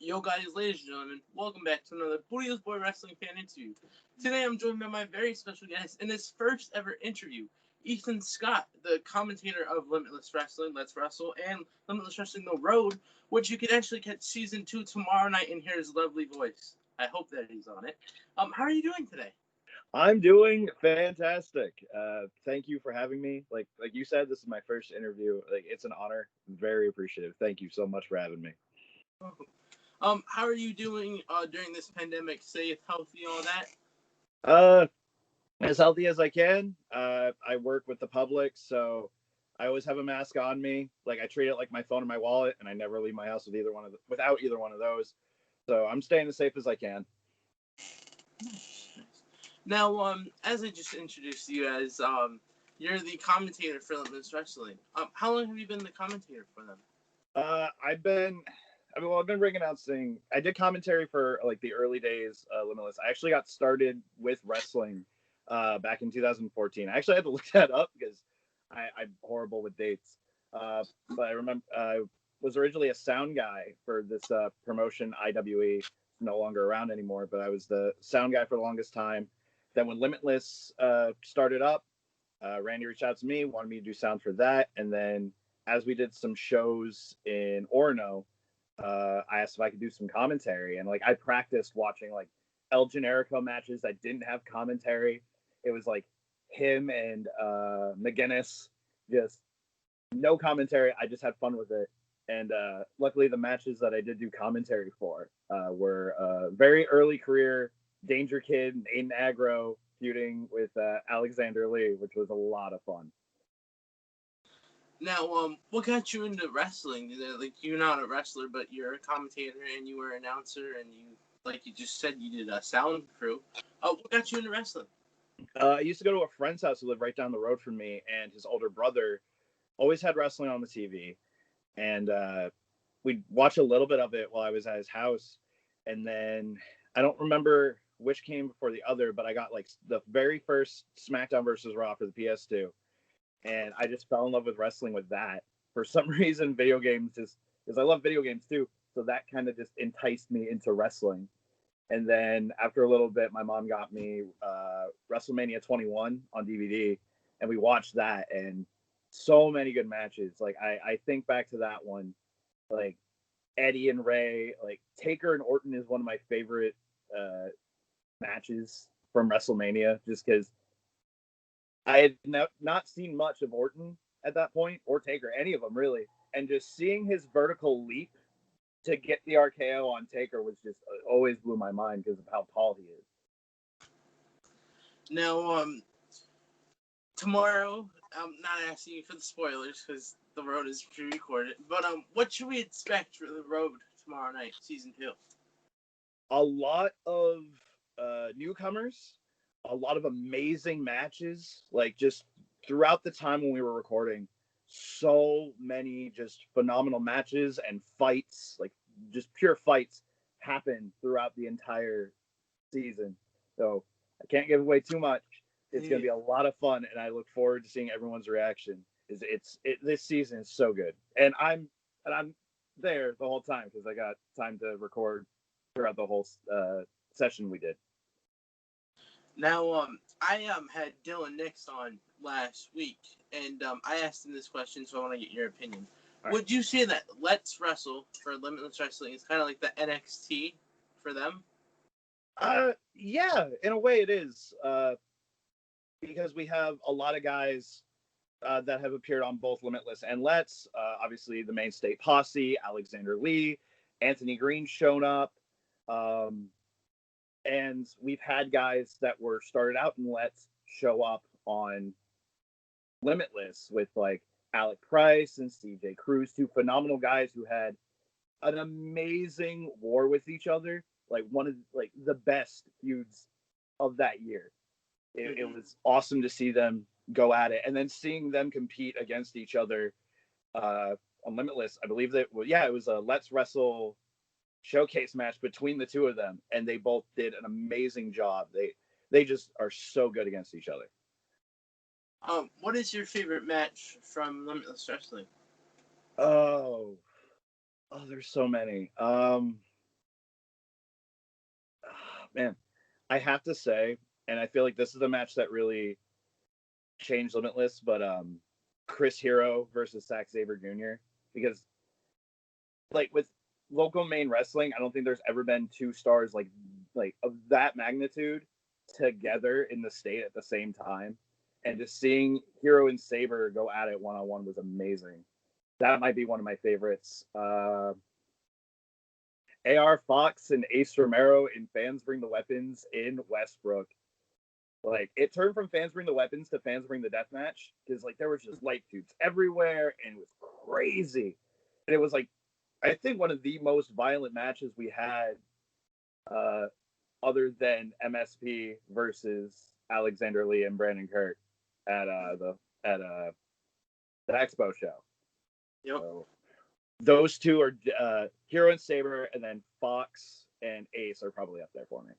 Yo guys, ladies and gentlemen, welcome back to another Booty Boy Wrestling Fan Interview. Today I'm joined by my very special guest in his first ever interview, Ethan Scott, the commentator of Limitless Wrestling, Let's Wrestle, and Limitless Wrestling The Road, which you can actually catch Season 2 tomorrow night and hear his lovely voice. I hope that he's on it. How are you doing today? I'm doing fantastic. Thank you for having me. Like you said, this is my first interview. Like it's an honor. I'm very appreciative. Thank you so much for having me. How are you doing during this pandemic? Safe, healthy, all that? Uh, as healthy as I can. I work with the public, so I always have a mask on me. Like I treat it like my phone and my wallet, and I never leave my house with without either one of those. So I'm staying as safe as I can. Now, as I just introduced you as, you're the commentator for Limitless Wrestling. How long have you been the commentator for them? I've been ring announcing. I did commentary for like the early days, Limitless. I actually got started with wrestling back in 2014. I actually had to look that up because I'm horrible with dates. But I remember I was originally a sound guy for this promotion, IWE. It's no longer around anymore, but I was the sound guy for the longest time. Then when Limitless started up, Randy reached out to me, wanted me to do sound for that, and then as we did some shows in Orono, I asked if I could do some commentary, and like I practiced watching like El Generico matches that didn't have commentary. It was like him and McGinnis, just no commentary. I just had fun with it, and luckily the matches that I did do commentary for were very early career Danger Kid and Aiden Agro feuding with Alexander Lee, which was a lot of fun. Now, what got you into wrestling? Like, you're not a wrestler, but you're a commentator and you were an announcer, and you, like you just said, you did a sound crew. What got you into wrestling? I used to go to a friend's house who lived right down the road from me, and his older brother always had wrestling on the TV, and we'd watch a little bit of it while I was at his house, and then I don't remember which came before the other, but I got like the very first SmackDown versus Raw for the PS2, and I just fell in love with wrestling with that. For some reason, video games just because I love video games too, so that kind of just enticed me into wrestling. And then after a little bit, my mom got me WrestleMania 21 on DVD, and we watched that, and so many good matches. Like I think back to that one, like Eddie and Ray, like Taker and Orton is one of my favorite matches from WrestleMania, just because I had not seen much of Orton at that point, or Taker, any of them really, and just seeing his vertical leap to get the RKO on Taker was just always blew my mind because of how tall he is. Now, tomorrow, I'm not asking you for the spoilers because the road is pre-recorded, but what should we expect for the road tomorrow night, season 2? A lot of newcomers, a lot of amazing matches, like just throughout the time when we were recording, so many just phenomenal matches and fights, like just pure fights happen throughout the entire season. So I can't give away too much. It's going to be a lot of fun, and I look forward to seeing everyone's reaction. This season is so good, and I'm there the whole time because I got time to record throughout the whole session we did. Now, I had Dylan Nix on last week, and I asked him this question, so I want to get your opinion. Right. Would you say that Let's Wrestle for Limitless Wrestling is kind of like the NXT for them? Yeah, in a way it is. Because we have a lot of guys that have appeared on both Limitless and Let's. Obviously, the Main State Posse, Alexander Lee, Anthony Green shown up. And we've had guys that were started out in Let's show up on Limitless with like Alec Price and CJ Cruz, two phenomenal guys who had an amazing war with each other, like one of like the best feuds of that year. It was awesome to see them go at it, and then seeing them compete against each other on Limitless. I believe that it was a Let's Wrestle showcase match between the two of them, and they both did an amazing job. They just are so good against each other. What is your favorite match from Limitless Wrestling? Oh, there's so many. man, I have to say, and I feel like this is a match that really changed Limitless, but Chris Hero versus Zack Sabre Jr. Because like with local main wrestling, I don't think there's ever been two stars like of that magnitude together in the state at the same time. And just seeing Hero and Sabre go at it one-on-one was amazing. That might be one of my favorites. AR Fox and Ace Romero in Fans Bring the Weapons in Westbrook. Like, it turned from Fans Bring the Weapons to Fans Bring the Deathmatch because, like, there was just light tubes everywhere and it was crazy. And it was, like, I think one of the most violent matches we had other than MSP versus Alexander Lee and Brandon Kirk at the Expo show. Yep. So, those two are Hero and Sabre, and then Fox and Ace are probably up there for me.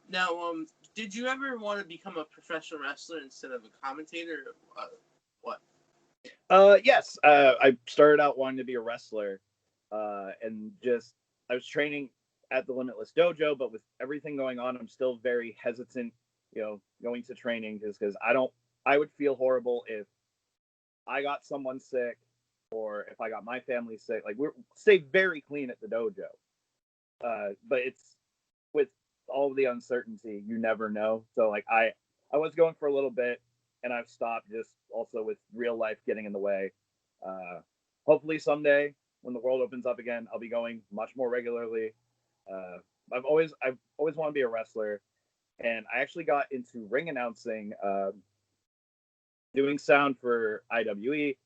Now, did you ever want to become a professional wrestler instead of a commentator? What? Yes. I started out wanting to be a wrestler, and just I was training at the Limitless Dojo, but with everything going on, I'm still very hesitant, going to training just because I would feel horrible if I got someone sick or if I got my family sick. Like, we stay very clean at the dojo. But it's with all the uncertainty, you never know. So like I was going for a little bit and I've stopped just also with real life getting in the way. Hopefully someday when the world opens up again, I'll be going much more regularly. I've always wanted to be a wrestler, and I actually got into ring announcing, doing sound for IWE.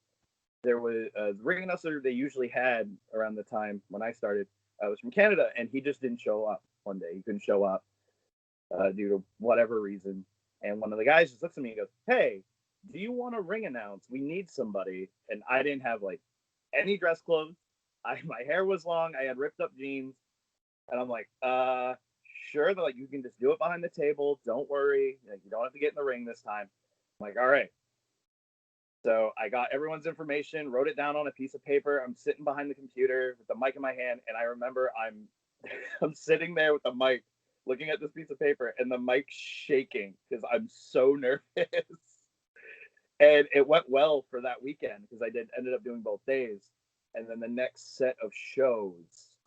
There was the ring announcer they usually had around the time when I started. I was from Canada, and he just didn't show up one day. He couldn't show up due to whatever reason. And one of the guys just looks at me and goes, "Hey, do you want to ring announce? We need somebody." And I didn't have like any dress clothes. My hair was long. I had ripped up jeans, and I'm like, sure. They're like, "You can just do it behind the table. Don't worry. Like, you don't have to get in the ring this time." I'm like, "All right." So I got everyone's information, wrote it down on a piece of paper. I'm sitting behind the computer with the mic in my hand, and I remember I'm sitting there with the mic, looking at this piece of paper, and the mic's shaking because I'm so nervous. And it went well for that weekend because I ended up doing both days. And then the next set of shows,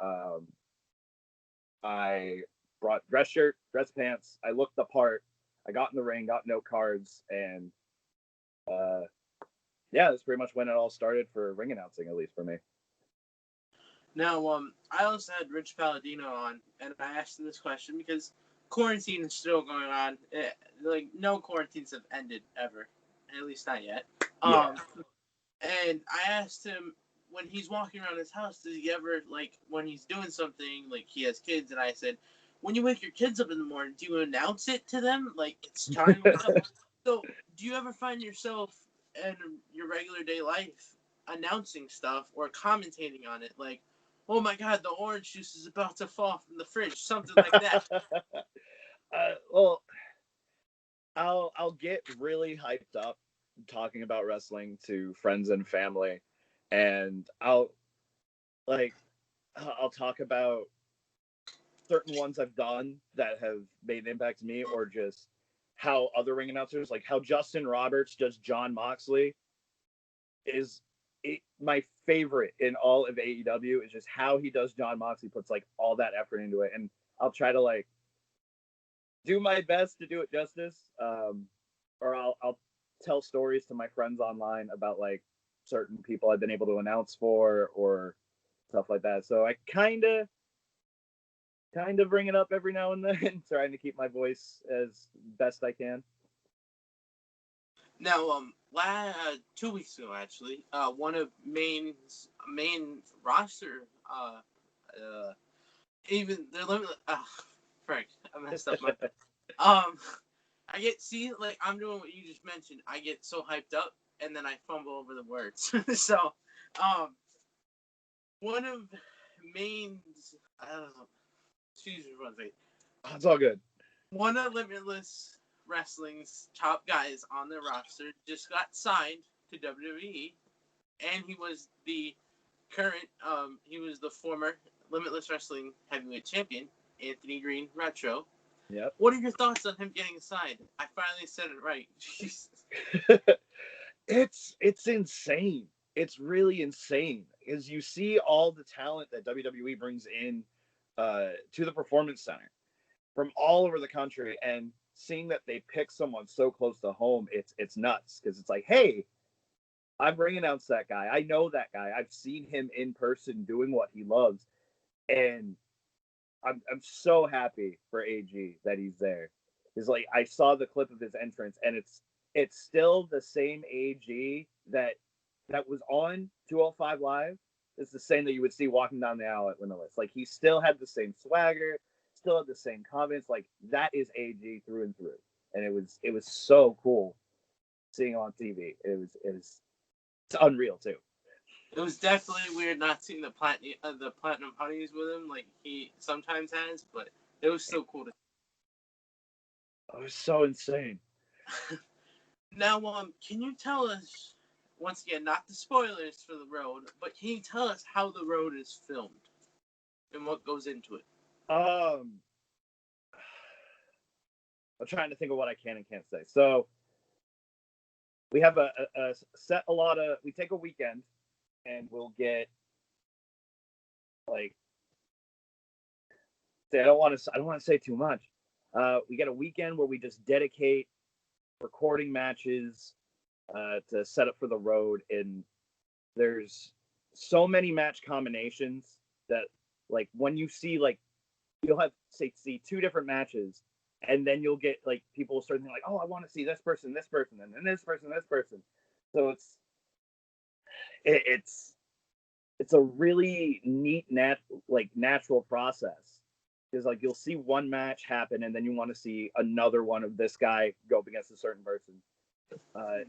I brought dress shirt, dress pants. I looked the part. I got in the ring, got note cards, and yeah, that's pretty much when it all started for ring announcing, at least for me. Now, I also had Rich Palladino on, and I asked him this question because quarantine is still going on. Like, no quarantines have ended ever, at least not yet. Yeah. And I asked him, when he's walking around his house, does he ever, like, when he's doing something, like he has kids, and I said, when you wake your kids up in the morning, do you announce it to them? Like, it's time to wake up. So, do you ever find yourself in your regular day life announcing stuff or commentating on it? Like, oh my God, the orange juice is about to fall from the fridge, something like that. Well, I'll get really hyped up talking about wrestling to friends and family, and I'll talk about certain ones I've done that have made an impact to me, or just how other ring announcers, like how Justin Roberts does Jon Moxley, is my favorite in all of AEW. Is just how he does Jon Moxley, puts like all that effort into it, and I'll try to like do my best to do it justice, or I'll tell stories to my friends online about like certain people I've been able to announce for or stuff like that. So I kind of bring it up every now and then, trying to keep my voice as best I can. Now, 2 weeks ago, actually, one of main roster, even they're limited. Frank, I messed up my. I get like I'm doing what you just mentioned. I get so hyped up, and then I fumble over the words. So, one of Maine's, excuse me, one second. It's all good. One of Limitless Wrestling's top guys on the roster just got signed to WWE, and he was the current, he was the former Limitless Wrestling Heavyweight Champion, Anthony Green Retro. Yep. What are your thoughts on him getting signed? I finally said it right. Jesus. It's insane. It's really insane because you see all the talent that WWE brings in to the Performance Center from all over the country, and seeing that they pick someone so close to home, it's nuts because it's like, hey, I've ring announced that guy. I know that guy. I've seen him in person doing what he loves, and I'm so happy for AG that he's there. Is like I saw the clip of his entrance, and it's still the same AG that was on 205 Live. It's the same that you would see walking down the aisle at Limitless. Like he still had the same swagger, still had the same comments. Like that is AG through and through, and it was so cool seeing on TV. It's unreal too. It was definitely weird not seeing the platinum honeys with him like he sometimes has, but it was so cool to. It was so insane. Now, can you tell us once again, not the spoilers for the road, but can you tell us how the road is filmed and what goes into it? I'm trying to think of what I can and can't say. So we have a set a lot of. We take a weekend, and we'll get like. I don't want to say too much. We get a weekend where we just dedicate recording matches to set up for the road, and there's so many match combinations that like when you see like you'll have see two different matches, and then you'll get like people starting like, oh, I want to see this person, and then this person. So it's a really neat natural process because like you'll see one match happen, and then you want to see another one of this guy go up against a certain person. I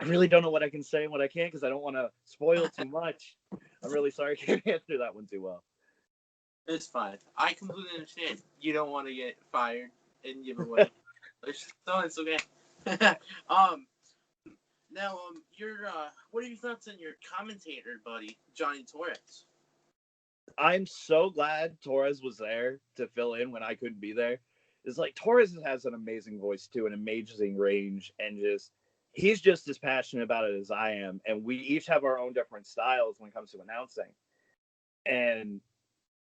really don't know what I can say and what I can't because I don't want to spoil too much. I'm really sorry I can't answer that one too well. It's fine. I completely understand. You don't want to get fired and give away. So it's okay. Now, what are your thoughts on your commentator buddy, Johnny Torres? I'm so glad Torres was there to fill in when I couldn't be there. It's like Torres has an amazing voice too, an amazing range, and he's just as passionate about it as I am. And we each have our own different styles when it comes to announcing. And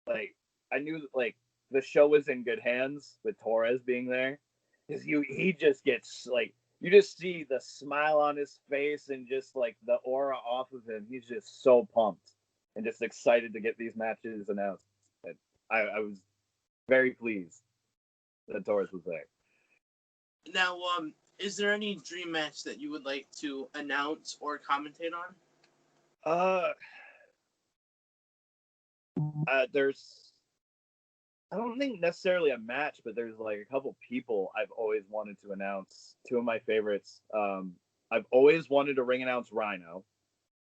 like I knew that like the show was in good hands with Torres being there because he just gets like you just see the smile on his face and just like the aura off of him. He's just so pumped and just excited to get these matches announced. And I was very pleased that Torres was there. Now, is there any dream match that you would like to announce or commentate on? There's I don't think necessarily a match, but there's like a couple people I've always wanted to announce. Two of my favorites. I've always wanted to ring announce Rhino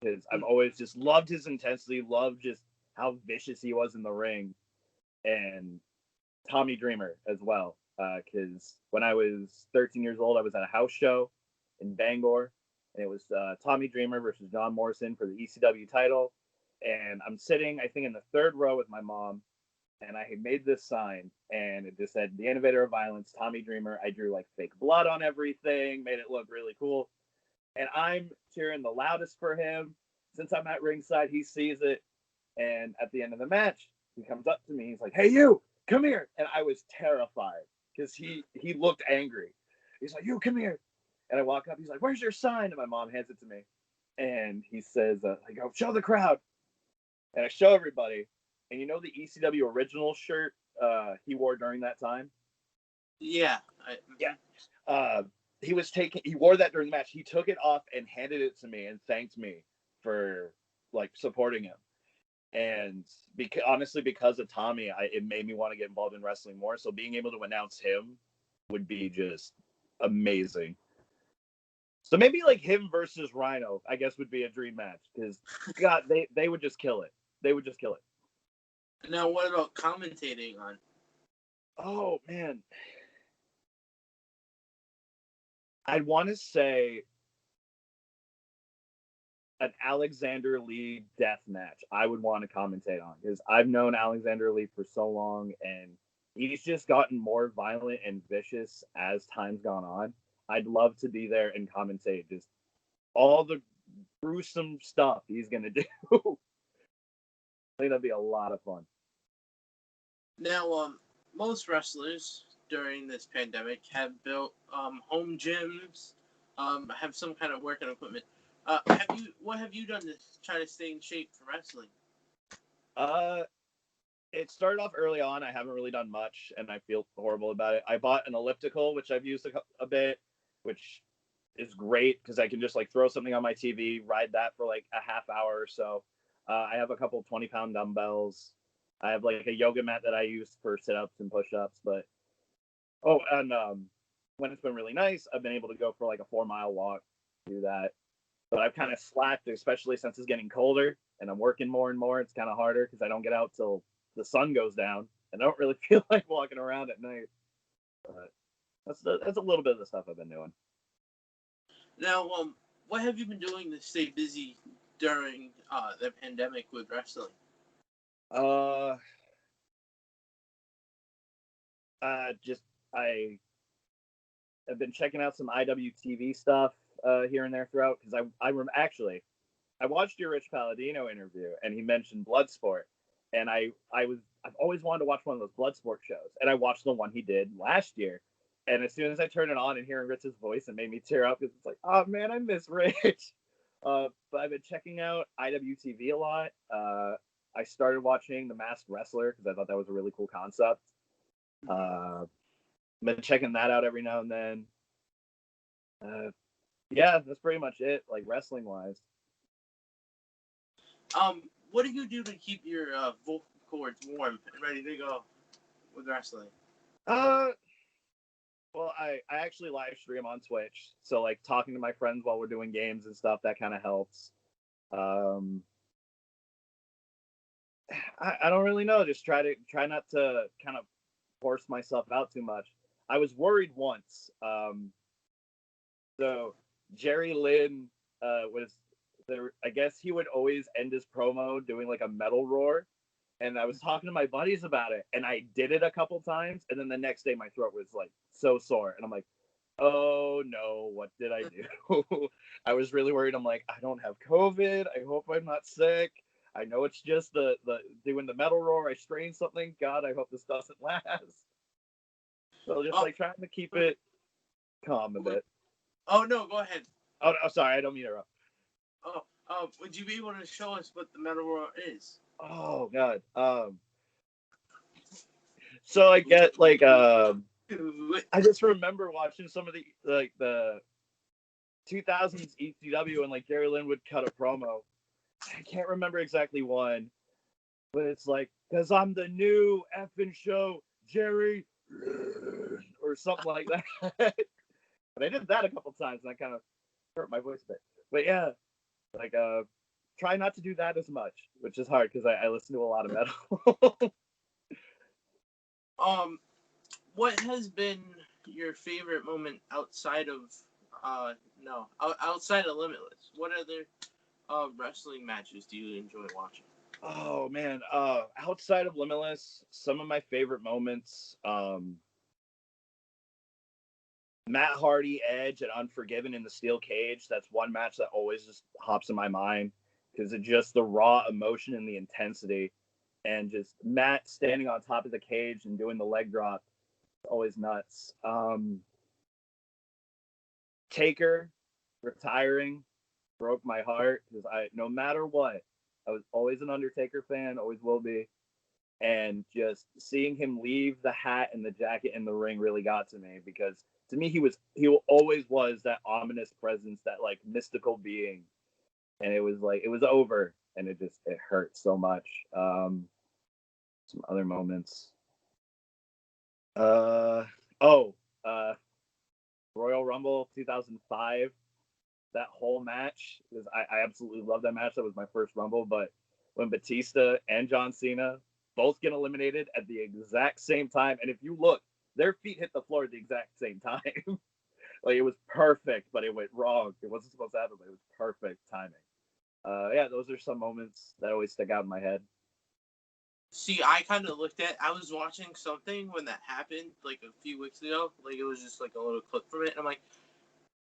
because I've always just loved his intensity, loved just how vicious he was in the ring, and Tommy Dreamer as well. Because when I was 13 years old, I was at a house show in Bangor, and it was Tommy Dreamer versus John Morrison for the ECW title. And I'm sitting, I think, in the third row with my mom, and I had made this sign, and it just said, "The Innovator of Violence, Tommy Dreamer." I drew like fake blood on everything, made it look really cool. And I'm cheering the loudest for him. Since I'm at ringside, he sees it. And at the end of the match, he comes up to me. He's like, "Hey, you, come here." And I was terrified because he looked angry. He's like, "You, come here." And I walk up. He's like, "Where's your sign?" And my mom hands it to me. And he says, I go, "Show the crowd." And I show everybody. And you know the ECW original shirt he wore during that time? Yeah. Yeah. He wore that during the match. He took it off and handed it to me and thanked me for like supporting him. And honestly, because of Tommy, it made me want to get involved in wrestling more. So being able to announce him would be just amazing. So maybe like him versus Rhino, I guess, would be a dream match because God, they would just kill it. They would just kill it. Now, what about commentating on? Oh man, I'd want to say an Alexander Lee death match I would want to commentate on, because I've known Alexander Lee for so long, and he's just gotten more violent and vicious as time's gone on. I'd love to be there and commentate just all the gruesome stuff he's gonna do. I think that'd be a lot of fun. Now, most wrestlers during this pandemic have built home gyms, have some kind of working equipment. What have you done to try to stay in shape for wrestling? It started off early on. I haven't really done much, and I feel horrible about it. I bought an elliptical, which I've used a bit, which is great because I can just like throw something on my TV, ride that for like a half hour or so. I have a couple 20-pound dumbbells. I have like a yoga mat that I use for sit-ups and push-ups. But when it's been really nice, I've been able to go for like a 4-mile walk, do that. But I've kind of slacked, especially since it's getting colder and I'm working more and more. It's kind of harder because I don't get out till the sun goes down, and I don't really feel like walking around at night. But that's a little bit of the stuff I've been doing. Now, what have you been doing to stay busy during the pandemic with wrestling? Just I have been checking out some IWTV stuff here and there throughout, because I watched your Rich Palladino interview, and he mentioned Bloodsport, and I've always wanted to watch one of those Bloodsport shows, and I watched the one he did last year, and as soon as I turned it on and hearing Rich's voice, it made me tear up, because it's like, oh man, I miss Rich. But I've been checking out IWTV a lot. I started watching The Masked Wrestler because I thought that was a really cool concept. Been checking that out every now and then. Yeah, that's pretty much it, like wrestling wise. What do you do to keep your vocal cords warm and ready to go with wrestling? Well, I actually live stream on Twitch, so like talking to my friends while we're doing games and stuff, that kind of helps. I don't really know. Just try not to kind of force myself out too much. I was worried once. So Jerry Lynn was there. I guess he would always end his promo doing like a metal roar. And I was talking to my buddies about it, and I did it a couple times, and then the next day my throat was like so sore, and I'm like, oh no, what did I do? I was really worried. I'm like, I don't have COVID. I hope I'm not sick. I know it's just the doing the metal roar. I strained something. God, I hope this doesn't last. So just like trying to keep it calm a bit. Oh no, go ahead. Oh, sorry, I don't mean to interrupt. Would you be able to show us what the metal roar is? Oh God. So I get like I just remember watching some of the 2000s ECW, and like Jerry Lynn would cut a promo. I can't remember exactly one, but it's like, because I'm the new effing show, Jerry, or something like that. But I did that a couple times, and I kind of hurt my voice a bit. But yeah, like try not to do that as much, which is hard because I listen to a lot of metal. What has been your favorite moment outside of outside of Limitless? What other wrestling matches do you enjoy watching? Oh man, outside of Limitless, some of my favorite moments, Matt Hardy, Edge, and Unforgiven in the steel cage. That's one match that always just hops in my mind because it's just the raw emotion and the intensity, and just Matt standing on top of the cage and doing the leg drop. Always nuts. Taker retiring broke my heart because no matter what, I was always an Undertaker fan, always will be. And just seeing him leave the hat and the jacket in the ring really got to me, because to me he always was that ominous presence, that like mystical being. And it was like it was over, and it hurt so much. Some other moments. Royal Rumble 2005. That whole match I absolutely love that match. That was my first Rumble. But when Batista and John Cena both get eliminated at the exact same time, and if you look, their feet hit the floor at the exact same time. Like, it was perfect, but it went wrong. It wasn't supposed to happen, but it was perfect timing. Yeah, those are some moments that always stick out in my head. See, I kind of I was watching something when that happened, like a few weeks ago. Like, it was just like a little clip from it. And I'm like,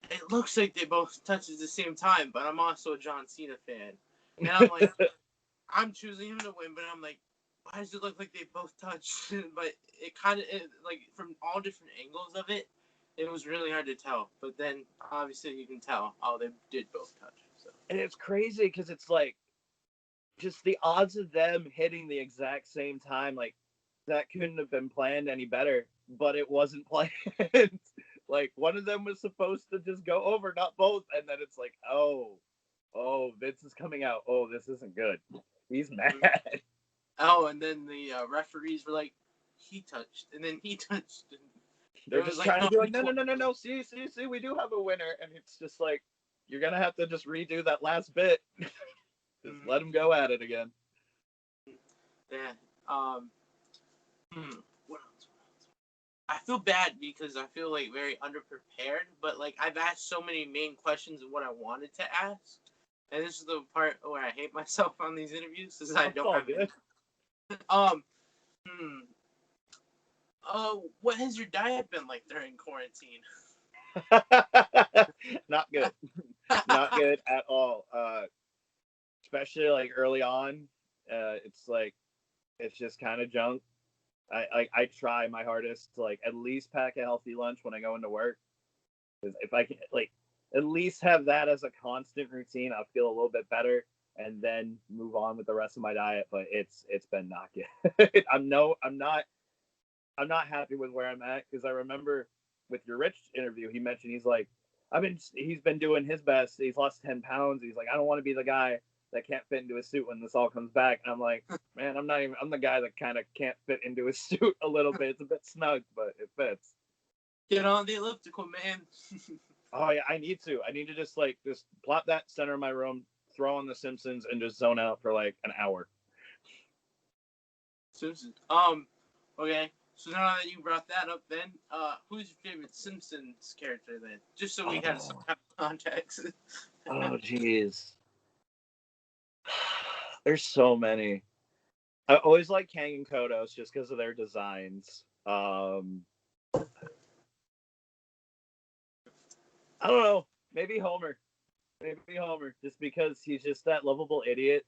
it looks like they both touched at the same time, but I'm also a John Cena fan. And I'm like, I'm choosing him to win, but I'm like, why does it look like they both touched? But it kind of, like, from all different angles of it, it was really hard to tell. But then, obviously, you can tell, oh, they did both touch. So. And it's crazy because it's like, just the odds of them hitting the exact same time, like, that couldn't have been planned any better, but it wasn't planned. Like, one of them was supposed to just go over, not both, and then it's like, oh, Vince is coming out. Oh, this isn't good. He's mad. Oh, and then the referees were like, he touched, and then he touched. And they're just trying to be like, no. See, we do have a winner, and it's just like, you're gonna have to just redo that last bit. Just let him go at it again. Yeah. What else? I feel bad because I feel like very underprepared, but like I've asked so many main questions of what I wanted to ask, and this is the part where I hate myself on these interviews because I don't have it. What has your diet been like during quarantine? Not good. Not good at all. Especially like early on, it's like, it's just kind of junk. I try my hardest to like at least pack a healthy lunch when I go into work. Because if I can like at least have that as a constant routine, I'll feel a little bit better and then move on with the rest of my diet. But it's been not good. I'm not happy with where I'm at, because I remember with your Rich interview, he mentioned he's been doing his best. He's lost 10 pounds. He's like, I don't want to be the guy that can't fit into a suit when this all comes back. And I'm like, man, I'm the guy that kind of can't fit into a suit a little bit. It's a bit snug, but it fits. Get on the elliptical, man. Oh yeah, I need to just plop that center of my room, throw on The Simpsons, and just zone out for like an hour. Simpsons. Okay. So now that you brought that up, then, who's your favorite Simpsons character then? Just so we have some kind of context. Oh, jeez. There's so many. I always like Kang and Kodos just because of their designs. I don't know. Maybe Homer, just because he's just that lovable idiot.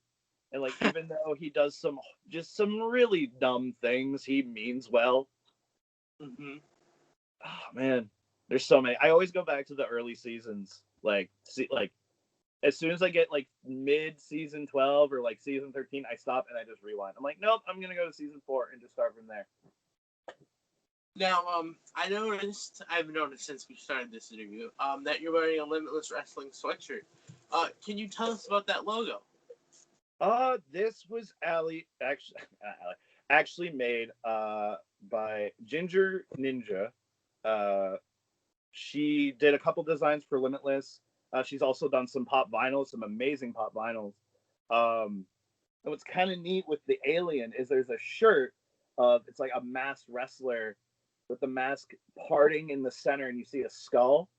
And like, even though he does some really dumb things, he means well. Mm-hmm. Oh man, there's so many. I always go back to the early seasons. Like as soon as I get like mid season 12 or like season 13, I stop and I just rewind. I'm like, nope, I'm gonna go to season 4 and just start from there. Now, I've noticed since we started this interview, that you're wearing a Limitless Wrestling sweatshirt. Can you tell us about that logo? This was actually made by Ginger Ninja. She did a couple designs for Limitless. She's also done some pop vinyls, some amazing pop vinyls. And what's kind of neat with the alien is there's a shirt of, it's like a masked wrestler with the mask parting in the center, and you see a skull,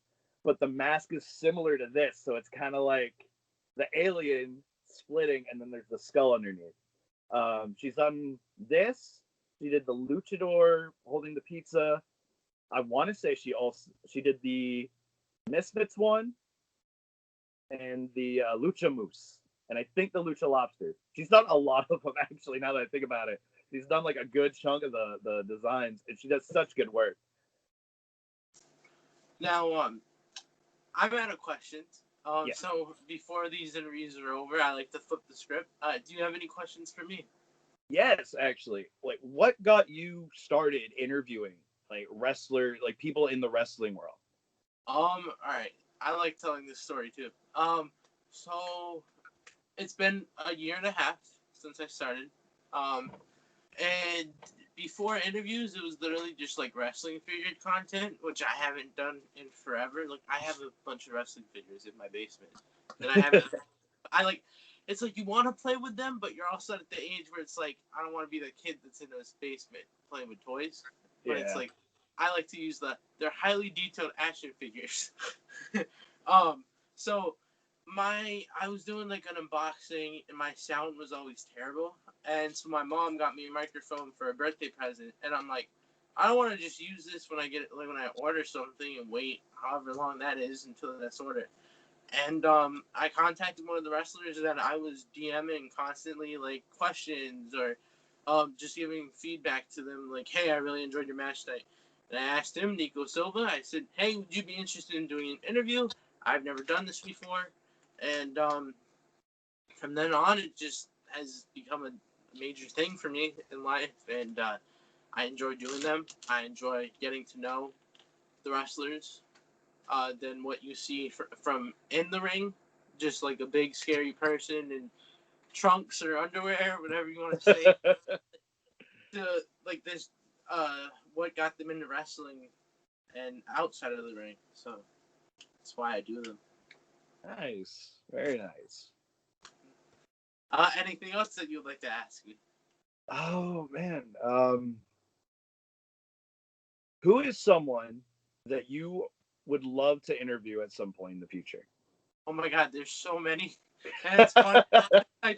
but the mask is similar to this, so it's kind of like the alien splitting, and then there's the skull underneath. She's done this. She did the luchador holding the pizza. I want to say she did the Misfits one and the Lucha Moose, and I think the Lucha Lobster. She's done a lot of them, actually, now that I think about it. She's done like a good chunk of the designs, and she does such good work. Now, I've had a question. Yeah. So before these interviews are over, I like to flip the script. Do you have any questions for me? Yes, actually. Like, what got you started interviewing like people in the wrestling world? All right. I like telling this story too. So it's been a year and a half since I started. And before interviews, it was literally just like wrestling figure content, which I haven't done in forever. Like, I have a bunch of wrestling figures in my basement that I haven't. It's like you want to play with them, but you're also at the age where it's like, I don't want to be the kid that's in his basement playing with toys. But It's like, I like to use they're highly detailed action figures. So I was doing like an unboxing and my sound was always terrible, and so my mom got me a microphone for a birthday present, and I'm like, I don't want to just use this when I get it, like when I order something and wait however long that is until that's ordered. And I contacted one of the wrestlers that I was DMing constantly, like questions or just giving feedback to them, like, hey, I really enjoyed your match tonight. And I asked him, Nico Silva, I said, hey, would you be interested in doing an interview? I've never done this before. And from then on, it just has become a major thing for me in life. And I enjoy doing them. I enjoy getting to know the wrestlers than what you see from in the ring, just like a big scary person in trunks or underwear, whatever you want to say. To like this, what got them into wrestling and outside of the ring. So that's why I do them. Nice, very nice. Anything else that you'd like to ask me? Oh man, who is someone that you would love to interview at some point in the future? Oh my God, there's so many, and it's fun. I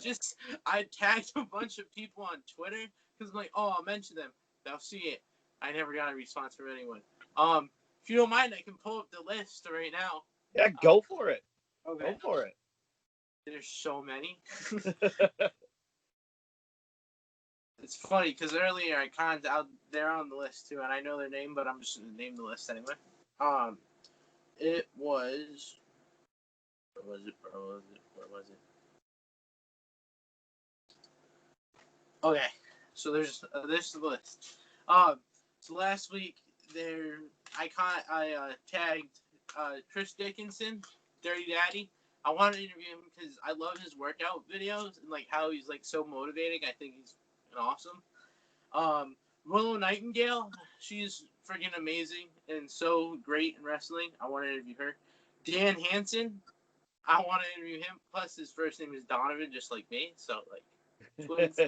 tagged a bunch of people on Twitter because I'm like, oh, I'll mention them. They'll see it. I never got a response from anyone. If you don't mind, I can pull up the list right now. Yeah, go for it. Okay. Go for it. There's so many. It's funny because earlier they're on the list too, and I know their name, but I'm just gonna name the list anyway. It was. Where was it? Where was it? Okay, so there's this list. So last week I tagged Chris Dickinson, Dirty Daddy. I wanted to interview him because I love his workout videos and like how he's like so motivating. I think he's awesome. Willow Nightingale, she's freaking amazing and so great in wrestling. I want to interview her. Dan Hansen, I want to interview him. Plus, his first name is Donovan, just like me. So like twins.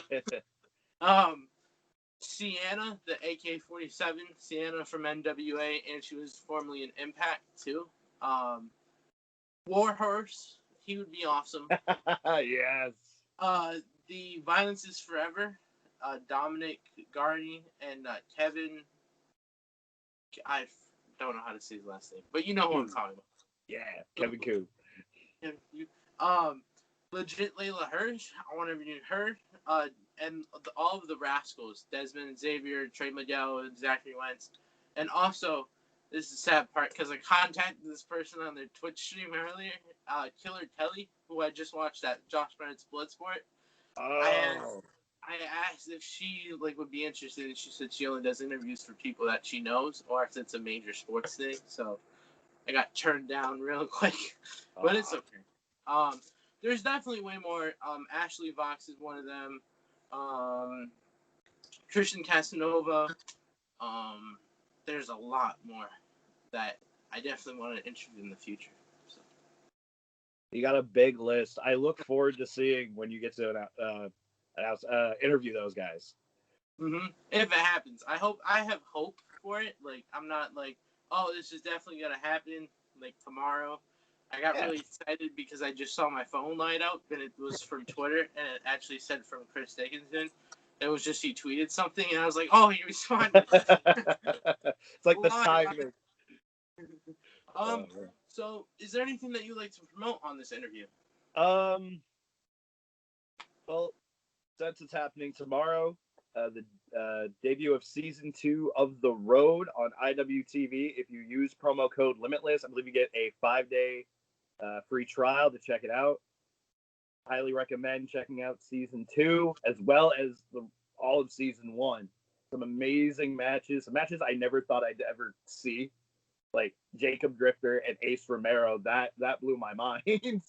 Sienna, the AK-47, Sienna from NWA, and she was formerly in Impact too. Warhorse, he would be awesome. Yes. The Violence is Forever, Dominic Garney and Kevin. I don't know how to say his last name, but you know who I'm talking about. Yeah, Kevin Koo. Legit Layla Hirsch, I want to interview her. And all of the Rascals, Desmond Xavier, Trey Miguel, and Zachary Wentz. And also, this is the sad part because I contacted this person on their Twitch stream earlier, Killer Kelly, who I just watched at Josh Barnett's Bloodsport. Oh. I asked if she like would be interested, and she said she only does interviews for people that she knows, or if it's a major sports thing. So I got turned down real quick, but it's okay. There's definitely way more. Ashley Vox is one of them. Christian Casanova. There's a lot more that I definitely want to interview in the future. So. You got a big list. I look forward to seeing when you get to interview those guys. Mm-hmm. If it happens, I have hope for it. Like I'm not like, oh, this is definitely gonna happen like tomorrow. I got really excited because I just saw my phone light up and it was from Twitter and it actually said from Chris Dickinson. It was just he tweeted something and I was like, oh, he responded. It's like the timing. So is there anything that you'd like to promote on this interview? Well, since it's happening tomorrow, the debut of season 2 of The Road on IWTV. If you use promo code Limitless, I believe you get a 5-day free trial to check it out. Highly recommend checking out season 2 as well as all of season 1. Some amazing matches, some matches I never thought I'd ever see, like Jacob Drifter and Ace Romero. That blew my mind.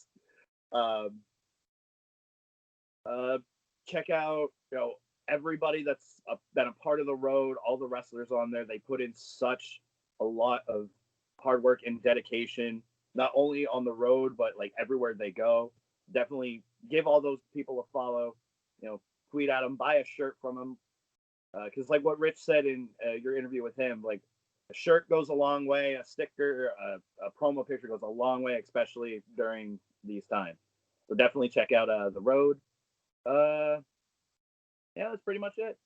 Check out everybody that's been a part of The Road, all the wrestlers on there. They put in such a lot of hard work and dedication, not only on the road but like everywhere they go. Definitely give all those people a follow. Tweet at them, buy a shirt from them, because like what Rich said in your interview with him, like a shirt goes a long way, a sticker, a promo picture goes a long way, especially during these times. So definitely check out The Road. Yeah, that's pretty much it.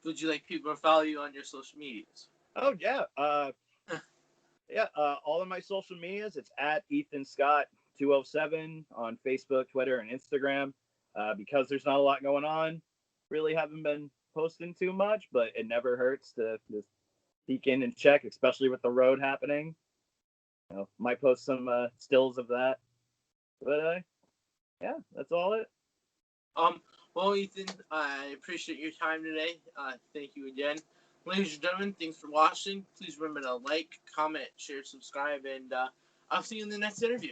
Would you like people to follow you on your social medias? Oh yeah. Yeah, all of my social medias, it's at Ethan Scott 207 on Facebook, Twitter, and Instagram. Because there's not a lot going on, really haven't been posting too much, but it never hurts to just peek in and check, especially with the road happening. Might post some stills of that. But yeah, that's all it. Well, Ethan, I appreciate your time today. Thank you again. Ladies and gentlemen, thanks for watching. Please remember to like, comment, share, subscribe, and I'll see you in the next interview.